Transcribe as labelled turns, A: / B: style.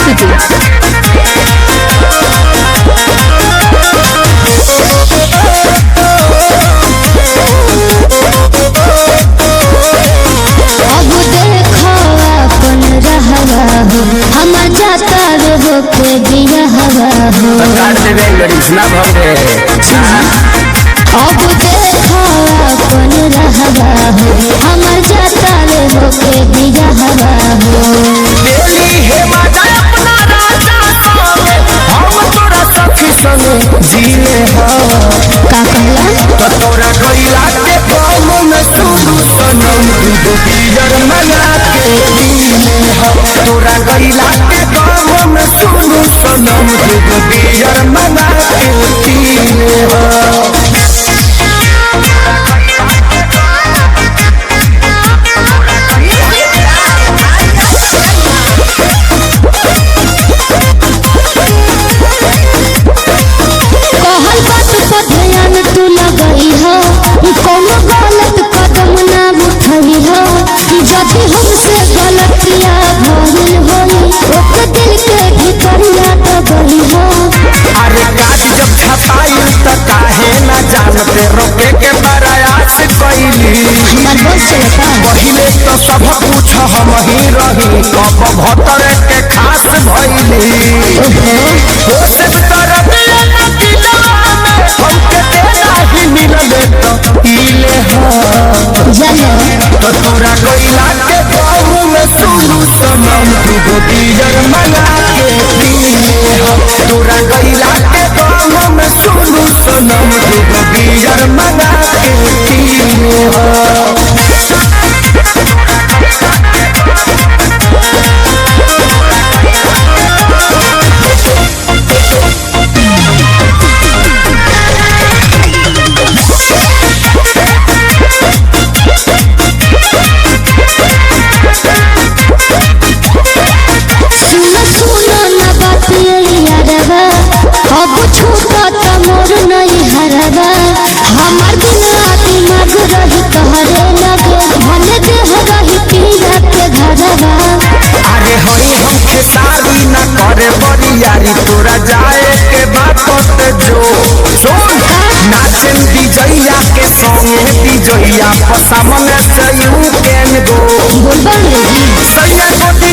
A: City. अब देखो अपन रहवा हो हमर जाता रे हो के बिया हवा हो।
B: काट देवे लड़ीस ना भगे।
A: अब देखो अपन रहवा हो हमर जाता रे हो के बिया हवा हो।
B: दिल्ली है मजा अपना राजा संगे हम तोरा सखी संगे जीले हो।
A: का कहला
B: तो तोरा गइला के गाँव में सुरू सनम दूध पियर मना के पीले हो। तोरा गइला के गाँव में सुरू सनम दूध पियर मना के पीले हो।
A: कहल बात पर ध्यान तू लगई हो कोनो गलत कदम ना उठई हो। यदि हमसे गलतिया भइल होई ओके दिल के भीतरिया दबई हो।
B: अरे काज जब छपाई त काहे ना जानते रोके के प्रयास कइली।
A: हमार बस चलता
B: पहिले तो सब कुछ हम ही रही कब भतर के खास भइली। हो सब तरफ हमके देना ही मिलले तो इले हो।
A: जानो
B: तो तोरा गइला के गाँव में सुनू सनम दूध पियर मना के पीले हो। तोरा गइला के गाँव में सुनू सनम दूध पियर मना के पीले हो।
A: सुनो सुनो ना बात यारवा अब छूटा त मोर नहीं हरवा। हमार दिन रात दिमाग रही तोहरे लगे भले देह रही पीरा के घरवा।
B: अरे हई हम खेसारी ना करे बरियारी तोरा जाए के बात जो सुन नाचन डीजैया के संगे डीजैया सामने से यू कैन गो
A: बोलबा रे
B: सैया गोटी